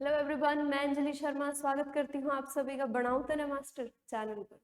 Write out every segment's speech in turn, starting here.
Hello everyone, मैं अंजलि शर्मा स्वागत करती हूँ आप सभी का बढ़ाऊं तना मास्टर चैनल पर।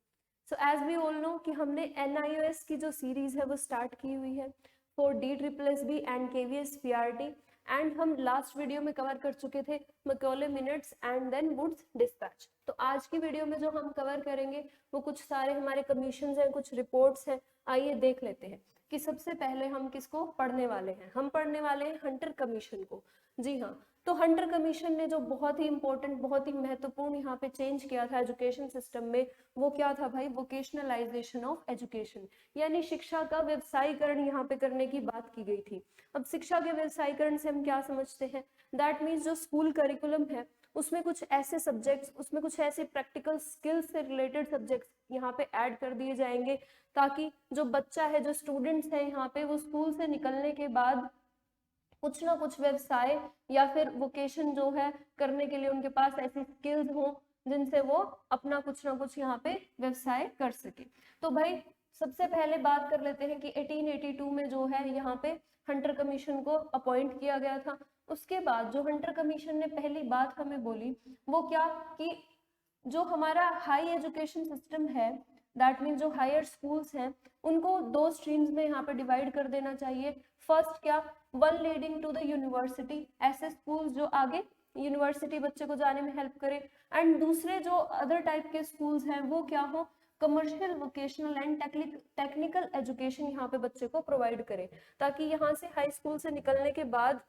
So as we all know कि हमने NIOS की जो सीरीज है वो स्टार्ट की हुई है for DSSB and KVS PRT। And हम लास्ट वीडियो में कवर कर चुके थे Macaulay minutes and then Wood's dispatch. तो आज की वीडियो में जो हम कवर करेंगे वो कुछ सारे हमारे कमीशंस हैं, कुछ रिपोर्ट्स हैं। आइए देख लेते हैं कि सबसे पहले हम किसको पढ़ने वाले हैं। हम पढ़ने वाले हैं हंटर कमीशन को। जी हाँ, तो हंटर कमीशन ने जो बहुत ही इंपॉर्टेंट, बहुत ही महत्वपूर्ण यहाँ पे चेंज किया था एजुकेशन सिस्टम में, वो क्या था भाई? वोकेशनलाइजेशन ऑफ एजुकेशन, यानी शिक्षा का व्यवसायीकरण यहाँ पे करने की बात की गई थी। अब शिक्षा के व्यवसायीकरण से हम क्या समझते हैं? दैट मीन्स जो स्कूल करिकुलम है उसमें कुछ ऐसे सब्जेक्ट्स, उसमें कुछ ऐसे प्रैक्टिकल स्किल्स से रिलेटेड सब्जेक्ट्स यहाँ पे ऐड कर दिए जाएंगे, ताकि जो बच्चा है, जो स्टूडेंट्स है यहाँ पे, वो स्कूल से निकलने के बाद कुछ ना कुछ व्यवसाय या फिर वोकेशन जो है करने के लिए उनके पास ऐसी स्किल्स हो जिनसे वो अपना कुछ ना कुछ यहाँ पे व्यवसाय कर सके। तो भाई सबसे पहले बात कर लेते हैं कि 1882 में जो है यहाँ पे हंटर कमीशन को अपॉइंट किया गया था। उसके बाद जो हंटर कमीशन ने पहली बात हमें बोली वो क्या, कि जो हमारा हाई एजुकेशन सिस्टम है, दैट मीन जो हायर स्कूल्स हैं, उनको दो स्ट्रीम्स में यहाँ पे डिवाइड कर देना चाहिए। फर्स्ट क्या, one leading to the university, ऐसे स्कूल्स जो आगे यूनिवर्सिटी बच्चे को जाने में हेल्प करे। एंड दूसरे जो अदर टाइप के स्कूल्स हैं वो क्या हो, commercial, vocational and technical education यहाँ पे बच्चे को प्रोवाइड करे, ताकि यहाँ से हाई स्कूल से निकलने के बाद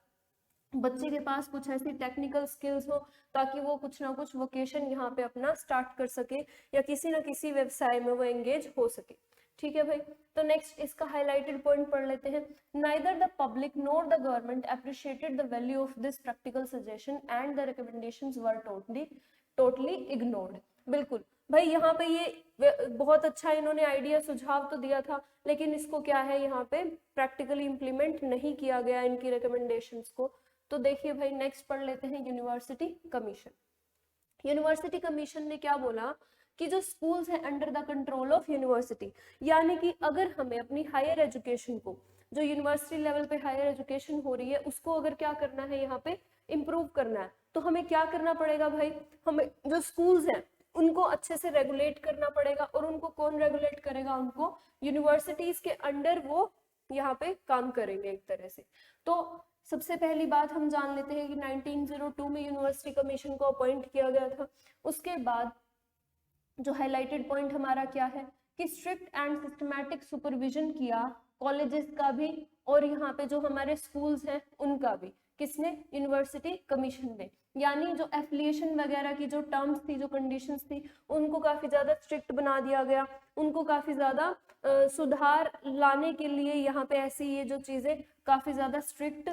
बच्चे के पास कुछ ऐसी टेक्निकल स्किल्स हो ताकि वो कुछ ना कुछ वोकेशन यहाँ पे अपना स्टार्ट कर सके या किसी ना किसी व्यवसाय में वो एंगेज हो सके। ठीक है भाई, तो नेक्स्ट इसका हाईलाइटेड पॉइंट पढ़ लेते हैं। Neither the public NOR the government appreciated the value of this practical suggestion and the recommendations were totally ignored. बिल्कुल भाई, यहाँ पे ये बहुत अच्छा इन्होंने आइडिया, सुझाव तो दिया था, लेकिन इसको क्या है यहाँ पे प्रैक्टिकली इंप्लीमेंट नहीं किया गया इनकी रिकमेंडेशंस को। तो देखिए भाई, नेक्स्ट पढ़ लेते हैं यूनिवर्सिटी कमीशन। यूनिवर्सिटी कमीशन ने क्या बोला कि जो स्कूल्स हैं under the control of university, यानी कि अगर हमें अपनी हायर एजुकेशन को, जो यूनिवर्सिटी लेवल पे हायर एजुकेशन हो रही है, उसको अगर क्या करना है, यहाँ पे इम्प्रूव करना है, तो हमें क्या करना पड़ेगा भाई? हमें जो स्कूल्स हैं उनको अच्छे से रेगुलेट करना पड़ेगा। और उनको कौन रेगुलेट करेगा? उनको यूनिवर्सिटीज के अंडर वो यहाँ पे काम करेंगे एक तरह से। तो सबसे पहली बात हम जान लेते हैं कि 1902 में यूनिवर्सिटी कमीशन को अपॉइंट किया गया था। उसके बाद जो हाईलाइटेड पॉइंट हमारा क्या है कि स्ट्रिक्ट एंड सिस्टमैटिक सुपरविजन किया कॉलेजेस का भी, और यहाँ पे जो हमारे स्कूल्स हैं उनका भी। किसने? यूनिवर्सिटी कमीशन ने। यानी जो एफिलिएशन वगैरह की जो टर्म्स थी, जो कंडीशंस थी, उनको काफी ज्यादा स्ट्रिक्ट बना दिया गया। उनको काफी ज्यादा सुधार लाने के लिए यहाँ पे ऐसी ये जो चीजें काफी ज्यादा स्ट्रिक्ट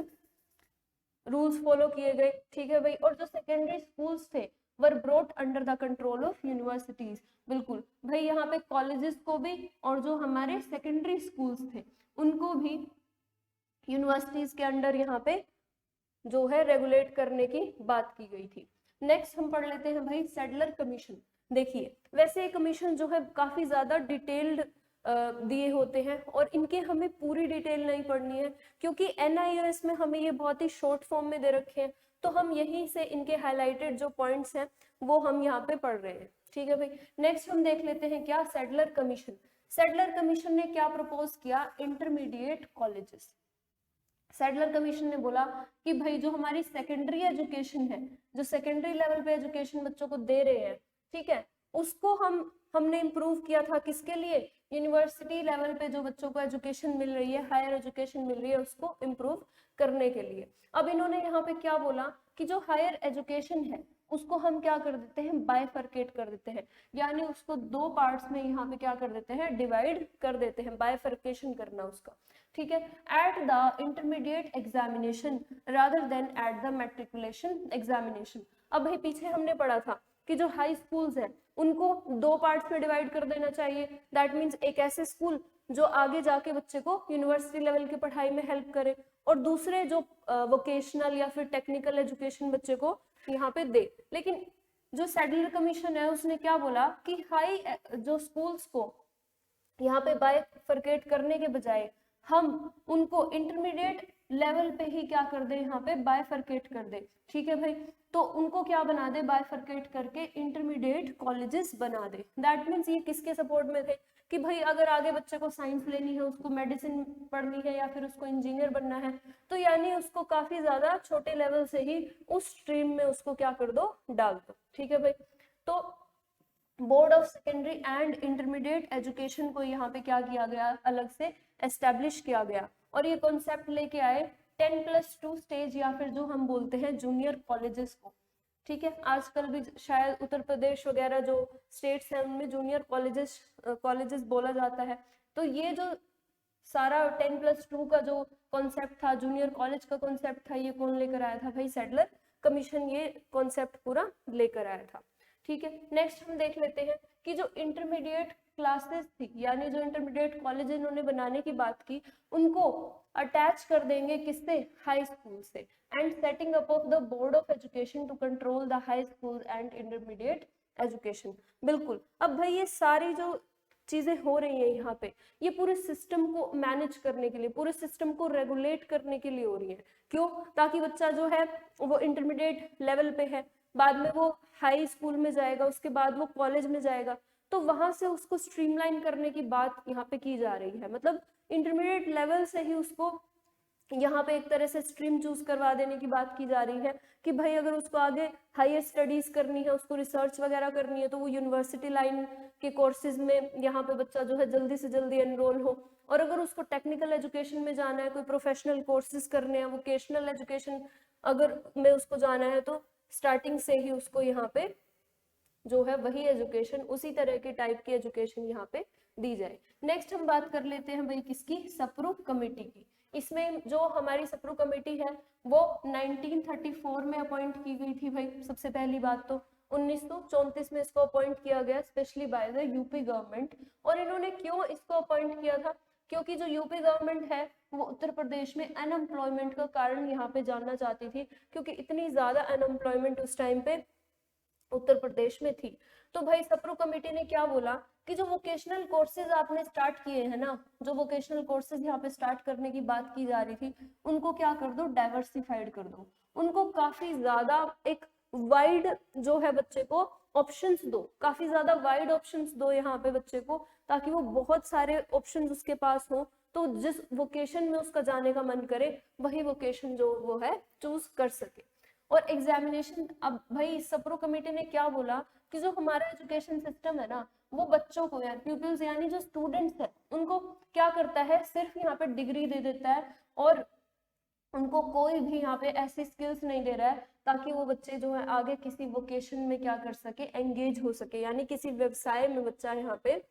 रूल्स फॉलो किए गए। ठीक है भाई, और जो सेकेंडरी स्कूल्स थे were brought under the control of universities. बिल्कुल भाई, यहाँ पे कॉलेजेस को भी और जो हमारे सेकेंडरी स्कूल्स थे उनको भी यूनिवर्सिटीज के अंडर यहाँ पे जो है रेगुलेट करने की बात की गई थी। नेक्स्ट हम पढ़ लेते हैं भाई सैडलर कमीशन। देखिए, वैसे ये कमीशन जो है काफी ज्यादा डिटेल्ड दिए होते हैं, और इनके हमें पूरी डिटेल नहीं पढ़नी है क्योंकि NIOS में हमें ये बहुत ही शॉर्ट फॉर्म में दे रखे हैं। तो हम यहीं से इनके हाईलाइटेड जो पॉइंट्स हैं वो हम यहाँ पे पढ़ रहे हैं। ठीक है भाई, नेक्स्ट हम देख लेते हैं क्या, सैडलर कमीशन। सैडलर कमीशन ने क्या प्रपोज किया? Intermediate colleges. सैडलर कमीशन ने बोला कि भाई जो हमारी सेकेंडरी एजुकेशन है, जो सेकेंडरी लेवल पे एजुकेशन बच्चों को दे रहे हैं, ठीक है, उसको हमने इम्प्रूव किया था। किसके लिए? यूनिवर्सिटी लेवल पे जो बच्चों को एजुकेशन मिल रही है, हायर एजुकेशन मिल रही है, उसको इम्प्रूव करने के लिए। अब इन्होंने यहाँ पे क्या बोला कि जो हायर एजुकेशन है उसको हम क्या कर देते हैं? बाइफरकेट कर देते हैं, यानी उसको दो पार्ट्स में यहाँ पे क्या कर देते हैं? डिवाइड कर देते हैं, बाइफरकेशन करना उसका। ठीक है, at the intermediate examination rather than at the matriculation examination. अब भाई पीछे हमने पढ़ा था कि जो हाई स्कूल्स हैं उनको दो पार्ट्स में डिवाइड कर देना चाहिए। दैट मीन्स एक ऐसे स्कूल जो आगे जाके बच्चे को यूनिवर्सिटी लेवल की पढ़ाई में हेल्प करे, और दूसरे जो वोकेशनल या फिर टेक्निकल एजुकेशन बच्चे को यहाँ पे दे। लेकिन जो सैडलर कमीशन है उसने क्या बोला कि हाई जो स्कूल्स को यहाँ पे बाइफरकेट करने के बजाय हम उनको इंटरमीडिएट लेवल पे ही क्या कर दे, यहाँ पे बाइफरकेट कर दे, ठीक है भाई। तो उनको क्या बना दे, बाइफरकेट करके इंटरमीडिएट कॉलेजेस बना दे। दैट मीन्स ये किसके सपोर्ट में थे कि भाई अगर आगे बच्चे को साइंस लेनी है, उसको मेडिसिन पढ़नी है या फिर उसको इंजीनियर बनना है, तो यानी उसको काफी ज्यादा छोटे लेवल से ही उस स्ट्रीम में उसको क्या कर दो, डाल दो, ठीक है भाई। तो board of secondary and intermediate education को यहाँ पे क्या किया गया, अलग से एस्टेब्लिश किया गया, और ये कॉन्सेप्ट लेके आए 10+2 स्टेज या फिर जो हम बोलते हैं जूनियर कॉलेजेस को, ठीक है। आजकल भी शायद उत्तर प्रदेश वगैरह जो स्टेट्स हैं उनमें जूनियर कॉलेजेस बोला जाता है। तो ये जो सारा 10+2 का जो कॉन्सेप्ट था, जूनियर कॉलेज का कॉन्सेप्ट था, ये कौन लेकर आया था भाई, सैडलर कमीशन ये कॉन्सेप्ट पूरा लेकर आया था, ठीक है। नेक्स्ट हम देख लेते हैं कि जो इंटरमीडिएट क्लासेस थी, यानी जो इंटरमीडिएट कॉलेज इन्होंने बनाने की बात की, उनको अटैच कर देंगे किससे, हाई स्कूल से, and setting up of the board of education to control the high school and intermediate education. बिल्कुल, अब भाई ये सारी जो चीजें हो रही हैं यहाँ पे, ये पूरे सिस्टम को मैनेज करने के लिए, पूरे सिस्टम को रेगुलेट करने के लिए हो रही है। क्यों, ताकि बच्चा जो है वो इंटरमीडिएट लेवल पे है, बाद में वो हाई स्कूल में जाएगा, उसके बाद वो कॉलेज में जाएगा, तो वहां से उसको स्ट्रीमलाइन करने की बात यहाँ पे की जा रही है। मतलब इंटरमीडिएट लेवल से ही उसको यहाँ पे एक तरह से स्ट्रीम चूज करवा देने की बात की जा रही है कि भाई अगर उसको आगे हायर स्टडीज करनी है, उसको रिसर्च वगैरह करनी है, तो वो यूनिवर्सिटी लाइन के कोर्सेज में यहाँ पे बच्चा जो है जल्दी से जल्दी एनरोल हो। और अगर उसको टेक्निकल एजुकेशन में जाना है, कोई प्रोफेशनल कोर्सेज करने हैं, वोकेशनल एजुकेशन अगर में उसको जाना है, तो स्टार्टिंग से ही उसको यहाँ पे जो है वही एजुकेशन, उसी तरह के टाइप की एजुकेशन यहाँ पे दी जाए। नेक्स्ट हम बात कर लेते हैं भाई किसकी, सप्रू कमेटी की। इसमें जो हमारी सप्रू कमेटी है वो 1934 में अपॉइंट की गई थी भाई। सबसे पहली बात तो 1934 में इसको अपॉइंट किया गया specially by the UP government. और इन्होंने क्यों इसको अपॉइंट किया था, क्योंकि जो यूपी गवर्नमेंट है वो उत्तर प्रदेश में अनएम्प्लॉयमेंट का कारण यहाँ पे जानना चाहती थी, क्योंकि इतनी ज्यादा अनएम्प्लॉयमेंट उस टाइम पे उत्तर प्रदेश में थी। तो भाई सप्रू कमेटी ने क्या बोला कि जो वोकेशनल कोर्सेज आपने स्टार्ट किए हैं ना, जो वोकेशनल कोर्सेज यहाँ पे स्टार्ट करने की बात की जा रही थी, उनको क्या कर दो, डाइवर्सिफाइड कर दो, उनको काफी ज्यादा एक वाइड जो है बच्चे को ऑप्शंस दो, काफी ज्यादा वाइड ऑप्शंस दो यहाँ पे बच्चे को, ताकि वो बहुत सारे ऑप्शंस उसके पास हो, तो जिस वोकेशन में उसका जाने का मन करे वही वोकेशन जो वो है चूज कर सके। और एग्जामिनेशन, अब भाई सप्रू कमेटी ने क्या बोला कि जो हमारा एजुकेशन सिस्टम है ना, वो बच्चों को यार प्यूपिल्स यानी जो स्टूडेंट्स है उनको क्या करता है, सिर्फ यहाँ पे डिग्री दे देता है, और उनको कोई भी यहाँ पे ऐसी स्किल्स नहीं दे रहा है ताकि वो बच्चे जो है आगे किसी वोकेशन में क्या कर सके, एंगेज हो सके, यानी किसी व्यवसाय में बच्चा यहाँ पे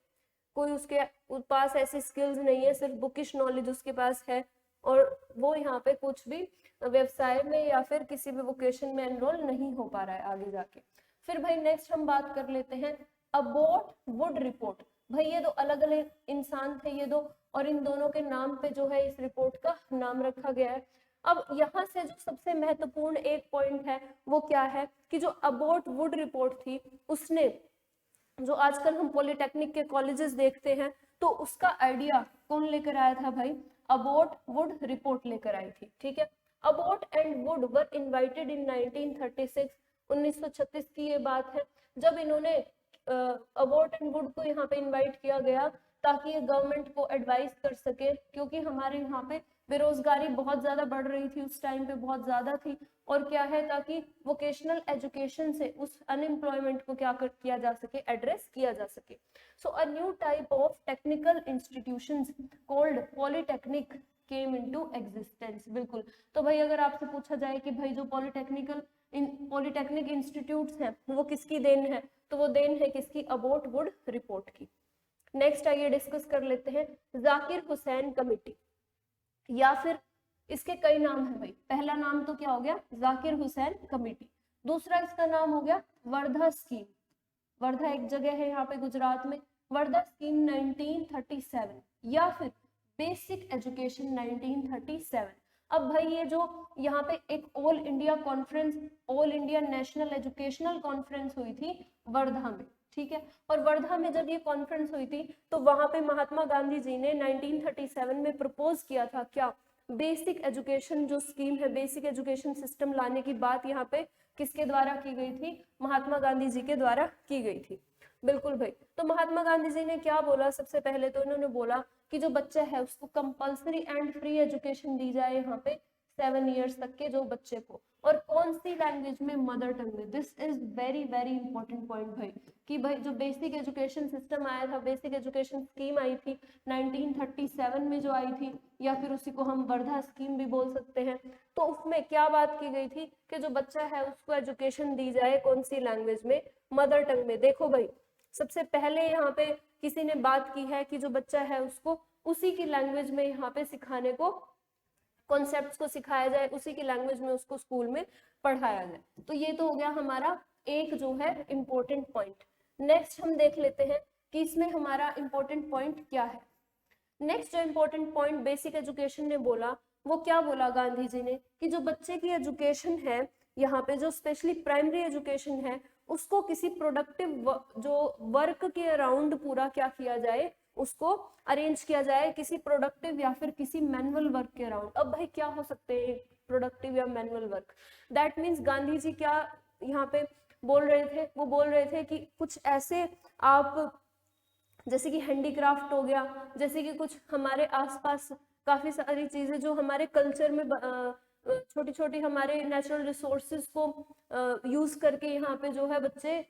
कोई उसके पास ऐसी स्किल्स नहीं है, सिर्फ बुकिश नॉलेज उसके पास है, और वो यहाँ पे कुछ भी व्यवसाय में या फिर किसी भी वोकेशन में एनरोल नहीं हो पा रहा है आगे जाके। फिर भाई नेक्स्ट हम बात कर लेते हैं अबॉट वुड रिपोर्ट। भाई ये दो अलग अलग इंसान थे ये दो, और इन दोनों के नाम पे जो है इस रिपोर्ट का नाम रखा गया है। अब यहाँ से जो सबसे महत्वपूर्ण एक पॉइंट है वो क्या है कि जो अबॉट वुड रिपोर्ट थी, उसने जो आजकल हम पॉलिटेक्निक के कॉलेजेस देखते हैं, तो उसका आइडिया कौन लेकर आया था भाई, अबॉट वुड रिपोर्ट लेकर आई थी, ठीक है। Abbott and Wood were invited in 1936, 1936 की ये बात है, जब इन्होंने अबॉट एंड वुड को यहाँ पे इनवाइट किया गया ताकि ये गवर्नमेंट को एडवाइस कर सके, क्योंकि हमारे यहाँ पे बेरोजगारी बहुत ज्यादा बढ़ रही थी उस टाइम पे, बहुत ज्यादा थी, और क्या है ताकि वोकेशनल एजुकेशन से उस अनएम्प्लॉयमेंट को क्या किया जा सके, एड्रेस किया जा सके। So a new type of technical institutions called polytechnic came into existence. बिल्कुल, तो भाई अगर आपसे पूछा जाए कि भाई जो पॉलिटेक्निक इंस्टीट्यूट्स हैं वो किसकी देन है, तो वो देन है किसकी, अबॉट वुड रिपोर्ट की। नेक्स्ट आइए डिस्कस कर लेते हैं जाकिर हुसैन कमेटी, या फिर इसके कई नाम है भाई। पहला नाम तो क्या हो गया, जाकिर हुसैन कमेटी। दूसरा इसका नाम हो गया वर्धा स्कीम। वर्धा एक जगह है यहाँ पे गुजरात में, वर्धा स्कीम 1937, या फिर बेसिक एजुकेशन 1937। अब भाई ये जो यहाँ पे एक all India conference, all India national educational conference हुई थी वर्धा में, ठीक है। और वर्धा में जब ये कॉन्फ्रेंस हुई थी तो वहां पे महात्मा गांधी जी ने 1937 में प्रपोज किया था क्या, बेसिक एजुकेशन जो स्कीम है, बेसिक एजुकेशन सिस्टम लाने की बात यहाँ पे किसके द्वारा की गई थी? महात्मा गांधी जी के द्वारा की गई थी। बिल्कुल भाई। तो महात्मा गांधी जी ने क्या बोला? सबसे पहले तो इन्होंने बोला कि जो बच्चा है उसको कंपल्सरी एंड फ्री एजुकेशन दी जाए यहाँ पे 7 ईयर्स तक के जो बच्चे को, और कौन सी लैंग्वेज में? मदर टंग में। This is very very important point भाई, कि भाई जो बेसिक एजुकेशन सिस्टम आया था, बेसिक एजुकेशन स्कीम आई थी 1937 में जो आई थी, या फिर उसी को हम वर्धा स्कीम भी बोल सकते हैं, तो उसमें क्या बात की गई थी कि जो बच्चा है उसको एजुकेशन दी जाए कौन सी लैंग्वेज में? मदर टंग में। देखो भाई, सबसे पहले यहाँ पे किसी ने बात की है कि जो बच्चा है उसको उसी की लैंग्वेज में यहाँ पे सिखाने को, कॉन्सेप्ट्स को सिखाया जाए, उसी की लैंग्वेज में उसको स्कूल में पढ़ाया जाए। तो ये तो हो गया हमारा एक जो है इम्पोर्टेंट पॉइंट। नेक्स्ट हम देख लेते हैं कि इसमें हमारा इम्पोर्टेंट पॉइंट क्या है। नेक्स्ट जो इम्पोर्टेंट पॉइंट बेसिक एजुकेशन ने बोला, वो क्या बोला गांधी जी ने? कि जो बच्चे की एजुकेशन है यहाँ पे, जो स्पेशली प्राइमरी एजुकेशन है, उसको किसी प्रोडक्टिव जो वर्क के अराउंड पूरा क्या किया जाए, उसको अरेंज किया जाए, किसी प्रोडक्टिव या फिर किसी मैनुअल वर्क के अराउंड। अब भाई क्या हो सकते हैं प्रोडक्टिव या manual work? That means Gandhi ji क्या यहाँ पे बोल रहे थे? वो बोल रहे थे कि कुछ ऐसे आप, जैसे कि हैंडीक्राफ्ट हो गया, जैसे कि कुछ हमारे आसपास काफी सारी चीजें जो हमारे कल्चर में छोटी छोटी हमारे नेचुरल रिसोर्सेज को यूज करके यहाँ पे जो है बच्चे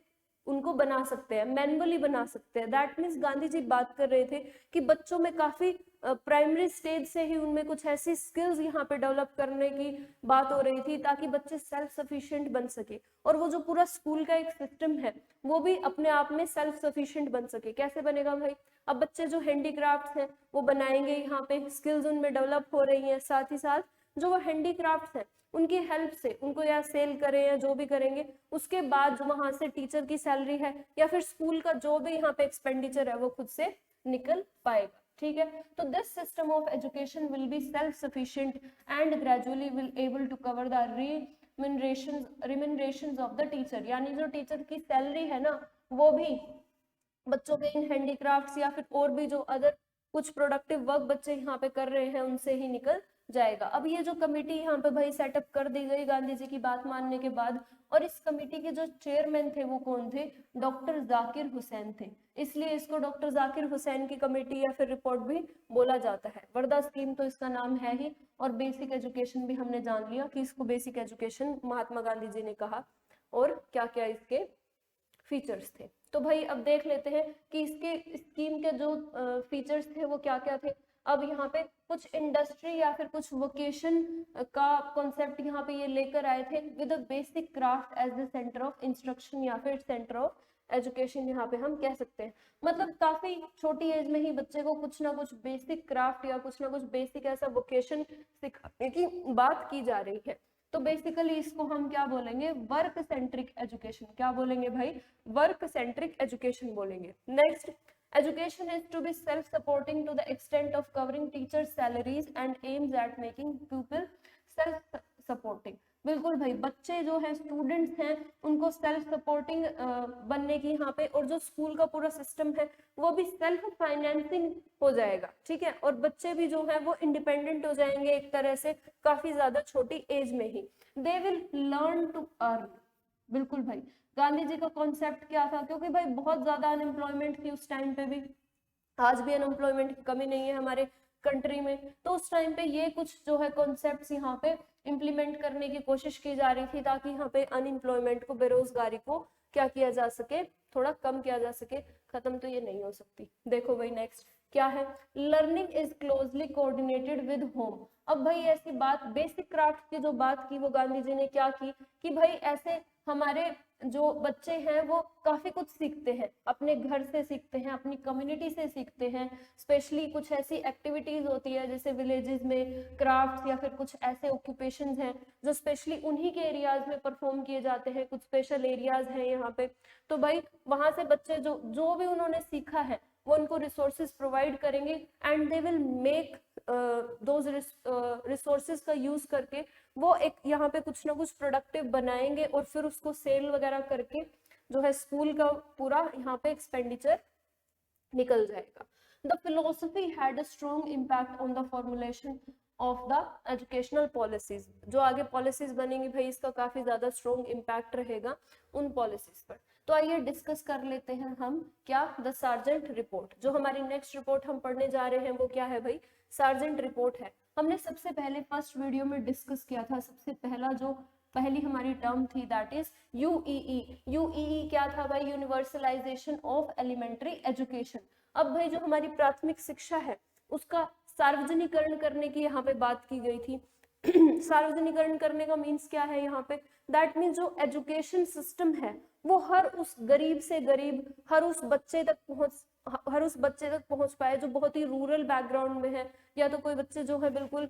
उनको बना सकते हैं, मैनुअली बना सकते हैं। दैट मीन्स गांधी जी बात कर रहे थे कि बच्चों में काफी प्राइमरी स्टेज से ही उनमें कुछ ऐसी स्किल्स यहाँ पे डेवलप करने की बात हो रही थी ताकि बच्चे सेल्फ सफिशिएंट बन सके, और वो जो पूरा स्कूल का एक सिस्टम है वो भी अपने आप में सेल्फ सफिशिएंट बन सके। कैसे बनेगा भाई? अब बच्चे जो हैंडीक्राफ्ट्स हैं वो बनाएंगे, यहाँ पे स्किल्स उनमें डेवलप हो रही हैं, साथ ही साथ जो वो हैंडीक्राफ्ट्स हैं उनकी हेल्प से उनको या सेल करें या जो भी करेंगे, उसके बाद जो वहां से टीचर की सैलरी है या फिर स्कूल का जो भी यहाँ पे एक्सपेंडिचर है वो खुद से निकल पाएगा। ठीक है, तो this system of education will be self sufficient and gradually will able to cover the remunerations of the teacher, यानी जो टीचर की सैलरी है ना वो भी बच्चों के इन हैंडीक्राफ्ट्स या फिर और भी जो अदर कुछ प्रोडक्टिव वर्क बच्चे यहाँ पे कर रहे हैं उनसे ही निकल जाएगा। अब ये जो कमेटी यहाँ पे भाई सेटअप कर दी गई गांधी जी की बात मानने के बाद, और इस कमेटी के जो चेयरमैन थे वो कौन थे? डॉक्टर जाकिर हुसैन थे, इसलिए इसको डॉक्टर जाकिर हुसैन की कमेटी या फिर रिपोर्ट भी बोला जाता है। वर्धा स्कीम तो इसका नाम है ही, और बेसिक एजुकेशन भी हमने जान लिया कि इसको बेसिक एजुकेशन महात्मा गांधी जी ने कहा, और क्या क्या इसके फीचर्स थे। तो भाई अब देख लेते हैं कि इसके स्कीम के जो फीचर्स थे वो क्या क्या थे। अब यहाँ पे कुछ इंडस्ट्री या फिर कुछ वोकेशन का कॉन्सेप्ट यहाँ पे ये लेकर आए थे, with basic craft as the centre of instruction या फिर सेंटर ऑफ एजुकेशन यहाँ पे हम कह सकते हैं। मतलब काफी छोटी एज में ही बच्चे को कुछ ना कुछ बेसिक क्राफ्ट या कुछ ना कुछ बेसिक ऐसा वोकेशन सिखाने की बात की जा रही है। तो बेसिकली इसको हम क्या बोलेंगे? Work centric education. क्या बोलेंगे भाई? वर्क सेंट्रिक एजुकेशन बोलेंगे। Next, education is to be self supporting to the extent of covering teachers salaries and aims at making pupil self supporting। बिल्कुल भाई, बच्चे जो है स्टूडेंट्स हैं उनको सेल्फ सपोर्टिंग बनने की यहाँ पे, और जो स्कूल का पूरा सिस्टम है वो भी सेल्फ फाइनेंसिंग हो जाएगा। ठीक है, और बच्चे भी जो है वो इंडिपेंडेंट हो जाएंगे एक तरह से काफी ज्यादा छोटी एज में ही। They will learn to earn. बिल्कुल भाई, गांधी जी का कॉन्सेप्ट क्या था? क्योंकि भाई बहुत ज्यादा अनएम्प्लॉयमेंट थी उस टाइम पे भी, आज भी अनएम्प्लॉयमेंट की कमी नहीं है हमारे कंट्री में, तो उस टाइम पे ये कुछ जो है कॉन्सेप्ट्स यहाँ पे इम्प्लीमेंट करने की कोशिश की जा रही थी ताकि यहाँ पे अनएम्प्लॉयमेंट को, बेरोजगारी को क्या किया जा सके, थोड़ा कम किया जा सके। खत्म तो ये नहीं हो सकती। देखो भाई नेक्स्ट क्या है? Learning is closely coordinated with home. अब भाई ऐसी बात, बेसिक क्राफ्ट की जो बात की वो गांधी जी ने क्या की कि भाई ऐसे हमारे जो बच्चे हैं वो काफी कुछ सीखते हैं, अपने घर से सीखते हैं, अपनी कम्युनिटी से सीखते हैं। स्पेशली कुछ ऐसी एक्टिविटीज होती है जैसे विलेजेस में क्राफ्ट्स या फिर कुछ ऐसे ऑक्यूपेशंस हैं जो स्पेशली उन्हीं के एरियाज में परफॉर्म किए जाते हैं, कुछ स्पेशल एरियाज हैं यहाँ पे। तो भाई वहां से बच्चे जो भी उन्होंने सीखा है वो उनको रिसोर्सेज प्रोवाइड करेंगे, and they will make those resources का यूज करके वो एक यहाँ पे कुछ ना कुछ प्रोडक्टिव बनाएंगे, और फिर उसको सेल वगैरह करके जो है स्कूल का पूरा यहाँ पे एक्सपेंडिचर निकल जाएगा। The philosophy had a strong impact on the formulation of the educational policies. जो आगे पॉलिसीज बनेंगी भाई इसका काफी ज्यादा स्ट्रॉन्ग इम्पैक्ट रहेगा उन पॉलिसीज पर। तो आइए डिस्कस कर लेते हैं हम क्या, द सार्जेंट रिपोर्ट। जो हमारी नेक्स्ट रिपोर्ट हम पढ़ने जा रहे हैं वो क्या है भाई, सार्जेंट रिपोर्ट है। हमने सबसे पहले फर्स्ट वीडियो में डिस्कस किया था, सबसे पहला जो पहली हमारी टर्म थी दैट इज यूईई। यूईई क्या था भाई, यूनिवर्सलाइजेशन ऑफ एलिमेंट्री एजुकेशन। अब भाई जो हमारी प्राथमिक शिक्षा है उसका सार्वजनिकरण करने की यहाँ पे बात की गई थी। सार्वजनिकरण करने का मीन्स क्या है यहाँ पे, दैट मीन्स जो एजुकेशन सिस्टम है वो हर उस गरीब से गरीब, हर उस बच्चे तक पहुंच पाए जो बहुत ही रूरल बैकग्राउंड में है, या तो कोई बच्चे जो है बिल्कुल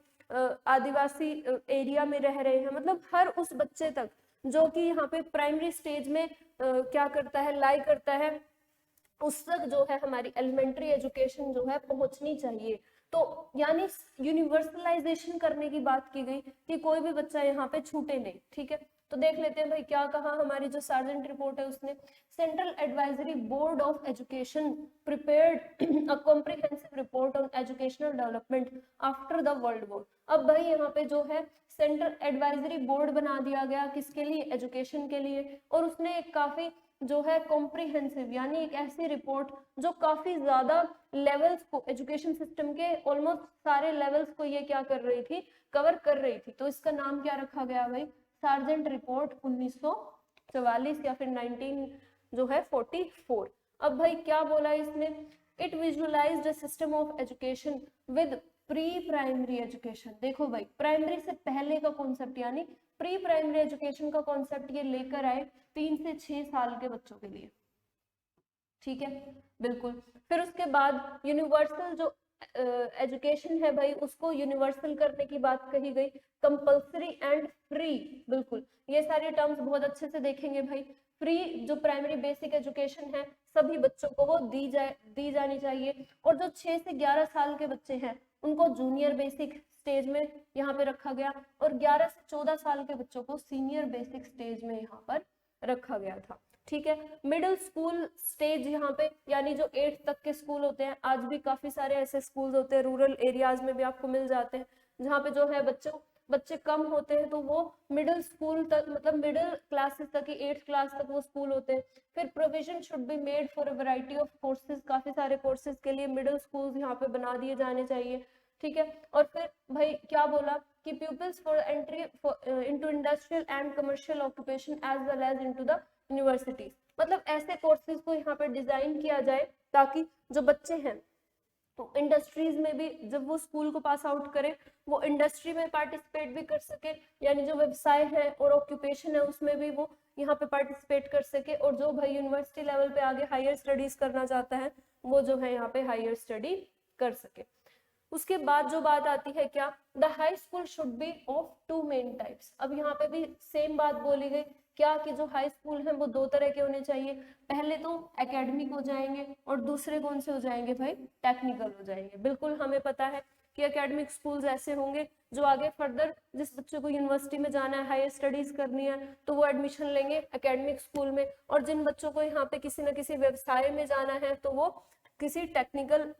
आदिवासी एरिया में रह रहे हैं, मतलब हर उस बच्चे तक जो कि यहाँ पे प्राइमरी स्टेज में क्या करता है, लाई करता है, उस तक जो है हमारी एलिमेंट्री एजुकेशन जो है पहुंचनी चाहिए। तो यानी यूनिवर्सलाइजेशन करने की बात की गई कि कोई भी बच्चा यहाँ पे छूटे नहीं। ठीक है, तो देख लेते हैं भाई क्या कहा हमारी जो सार्जेंट रिपोर्ट है उसने। Central advisory board of education prepared a comprehensive report on educational development after the world war. अब भाई यहाँ पे जो है सेंट्रल एडवाइजरी बोर्ड बना दिया गया, किसके लिए, एजुकेशन के लिए। और उसने एक काफी जो है कॉम्प्रिहेंसिव यानी एक ऐसी रिपोर्ट जो काफी ज्यादा लेवल्स को, एजुकेशन सिस्टम के ऑलमोस्ट सारे लेवल्स को ये क्या कर रही थी, कवर कर रही थी। तो इसका नाम क्या रखा गया भाई, सार्जेंट रिपोर्ट 1944 या फिर 19 जो है 44। अब भाई क्या बोला इसने, it visualised a system of education with pre primary education. देखो भाई प्राइमरी से पहले का कॉन्सेप्ट यानी प्री प्राइमरी एजुकेशन का कॉन्सेप्ट ये लेकर आए 3 से 6 साल के बच्चों के लिए। ठीक है, बिल्कुल। फिर उसके बाद यूनिवर्सल जो एजुकेशन है भाई उसको यूनिवर्सल करने की बात कही गई, कंपल्सरी एंड फ्री। बिल्कुल, ये सारे टर्म्स बहुत अच्छे से देखेंगे भाई। फ्री जो प्राइमरी बेसिक एजुकेशन है सभी बच्चों को वो दी जानी चाहिए। और जो 6 से 11 साल के बच्चे हैं उनको जूनियर बेसिक स्टेज में यहाँ पे रखा गया, और 11 से 14 साल के बच्चों को सीनियर बेसिक स्टेज में यहाँ पर रखा गया था। ठीक है, मिडिल स्कूल स्टेज यहाँ पे यानी जो 8th तक के स्कूल होते हैं, आज भी काफी सारे ऐसे स्कूल होते हैं रूरल एरियाज में भी आपको मिल जाते हैं जहाँ पे जो है बच्चे कम होते हैं, तो वो मिडिल स्कूल तक मतलब मिडिल क्लासेस तक ही 8th क्लास तक वो स्कूल होते हैं। फिर provision should be made for a variety of courses, काफी सारे कोर्सेज के लिए मिडिल स्कूल्स यहाँ पे बना दिए जाने चाहिए। ठीक है, और फिर भाई क्या बोला कि pupils for entry into industrial and commercial occupation as well as into the universities, मतलब ऐसे कोर्सेज को यहाँ पे डिजाइन किया जाए ताकि जो बच्चे हैं तो इंडस्ट्रीज में भी जब वो स्कूल को पास आउट करें वो इंडस्ट्री में पार्टिसिपेट भी कर सके, यानी जो व्यवसाय है और ऑक्यूपेशन है उसमें भी वो यहाँ पे पार्टिसिपेट कर सके। और जो भाई यूनिवर्सिटी लेवल पे आगे हायर स्टडीज करना चाहता है वो जो है यहाँ पे हायर स्टडी कर सके। उसके बाद जो बात आती है क्या, the high school should be of 2 main types. अब यहाँ पे भी सेम बात बोली गई क्या कि जो हाई स्कूल है वो 2 तरह के होने चाहिए। पहले तो एकेडमिक हो जाएंगे और दूसरे कौन से हो जाएंगे भाई, टेक्निकल हो जाएंगे। बिल्कुल हमें पता है कि एकेडमिक स्कूल्स ऐसे होंगे जो आगे फर्दर जिस बच्चे को यूनिवर्सिटी में जाना है, हायर स्टडीज करनी है, तो वो एडमिशन लेंगे एकेडमिक स्कूल में। और जिन बच्चों को यहाँ पे किसी न किसी व्यवसाय में जाना है तो वो किसी टेक्निकल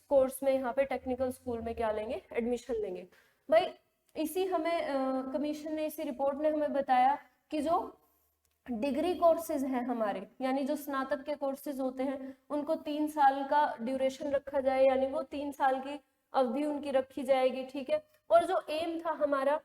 कोर्स में यहाँ पे टेक्निकल स्कूल में क्या लेंगे, एडमिशन लेंगे। भाई इसी हमें कमीशन ने, इसी रिपोर्ट ने हमें बताया कि जो डिग्री कोर्सेज हैं हमारे यानी जो स्नातक के कोर्सेज होते हैं उनको 3 साल का ड्यूरेशन रखा जाए, यानी वो 3 साल की अवधि उनकी रखी जाएगी। ठीक है, और जो एम था हमारा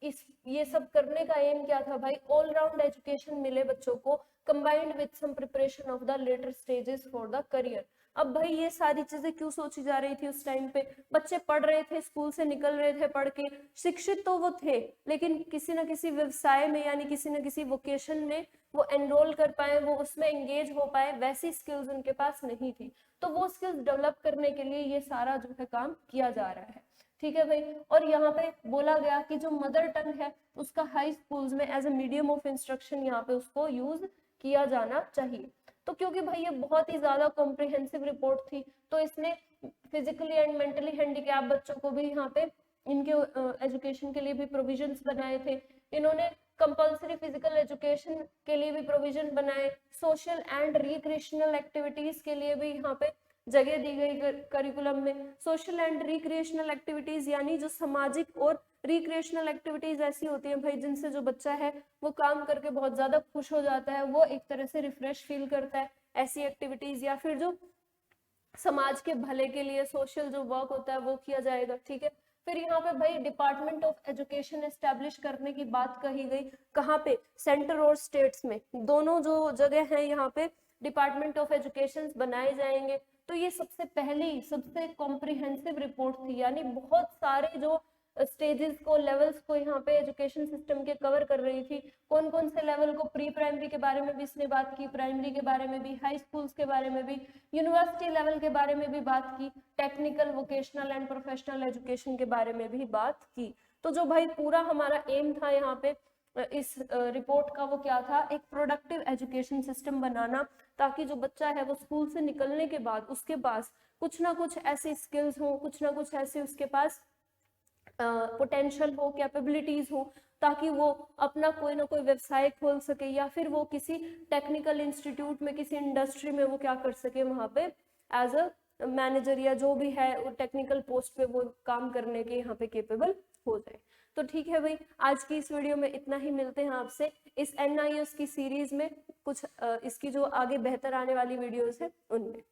इस ये सब करने का एम क्या था भाई, ऑल राउंड एजुकेशन मिले बच्चों को combined with some preparation of the latter stages for the career. अब भाई ये सारी चीजें क्यों सोची जा रही थी उस टाइम पे, बच्चे पढ़ रहे थे, स्कूल से निकल रहे थे पढ़ के, शिक्षित तो वो थे लेकिन किसी न किसी व्यवसाय में यानी किसी न किसी वोकेशन में वो एनरोल कर पाए, वो उसमें एंगेज हो पाए, वैसी स्किल्स उनके पास नहीं थी। तो वो स्किल्स डेवलप करने के लिए ये सारा जो है काम किया जा रहा है। ठीक है भाई, और यहाँ पे बोला गया कि जो मदर टंग है उसका हाई स्कूल्स में as a medium of instruction यहाँ पे उसको यूज किया जाना चाहिए। तो क्योंकि भाई ये बहुत ही ज्यादा कॉम्प्रिहेंसिव रिपोर्ट थी तो इसने फिजिकली एंड मेंटली हैंडीकैप बच्चों को भी यहाँ पे इनके एजुकेशन के लिए भी प्रोविजंस बनाए थे। इन्होंने कंपल्सरी फिजिकल एजुकेशन के लिए भी प्रोविजन बनाए, सोशल एंड रिक्रिएशनल एक्टिविटीज के लिए भी यहाँ पे जगह दी गई करिकुलम में। सोशल एंड रिक्रिएशनल एक्टिविटीज, यानी जो सामाजिक और रिक्रिएशनल एक्टिविटीज ऐसी होती हैं भाई जिनसे जो बच्चा है वो काम करके बहुत ज्यादा खुश हो जाता है, वो एक तरह से रिफ्रेश फील करता है, ऐसी एक्टिविटीज। या फिर जो समाज के भले के लिए सोशल जो वर्क होता है वो किया जाएगा, ठीक है। फिर यहाँ पे भाई डिपार्टमेंट ऑफ एजुकेशन एस्टेब्लिश करने की बात कही गई, कहाँ पे, सेंटर और स्टेट्स में, दोनों जो जगह है यहाँ पे डिपार्टमेंट ऑफ एजुकेशन बनाए जाएंगे। तो ये सबसे पहली सबसे कॉम्प्रिहेंसिव रिपोर्ट थी, यानी बहुत सारे जो स्टेजेस को, लेवल्स को यहाँ पे एजुकेशन सिस्टम के कवर कर रही थी। कौन कौन से लेवल को, प्री प्राइमरी के बारे में भी इसने बात की, प्राइमरी के बारे में भी, हाई स्कूल्स के बारे में भी, यूनिवर्सिटी लेवल के बारे में भी बात की, technical, vocational and professional education के बारे में भी बात की। तो जो भाई पूरा हमारा एम था यहाँ पे इस रिपोर्ट का, वो क्या था, एक प्रोडक्टिव एजुकेशन सिस्टम बनाना, ताकि जो बच्चा है वो स्कूल से निकलने के बाद उसके पास कुछ ना कुछ ऐसी स्किल्स हो, कुछ ना कुछ ऐसे उसके पास पोटेंशियल हो, कैपेबिलिटीज हो, ताकि वो अपना कोई ना कोई व्यवसाय खोल सके, या फिर वो किसी टेक्निकल इंस्टीट्यूट में, किसी इंडस्ट्री में वो क्या कर सके, वहां पे एज अ मैनेजर या जो भी है वो टेक्निकल पोस्ट पे वो काम करने के यहाँ पे केपेबल हो जाए। तो ठीक है भाई, आज की इस वीडियो में इतना ही। मिलते हैं आपसे इस NIOS की सीरीज में कुछ इसकी जो आगे बेहतर आने वाली वीडियोस है उनमें।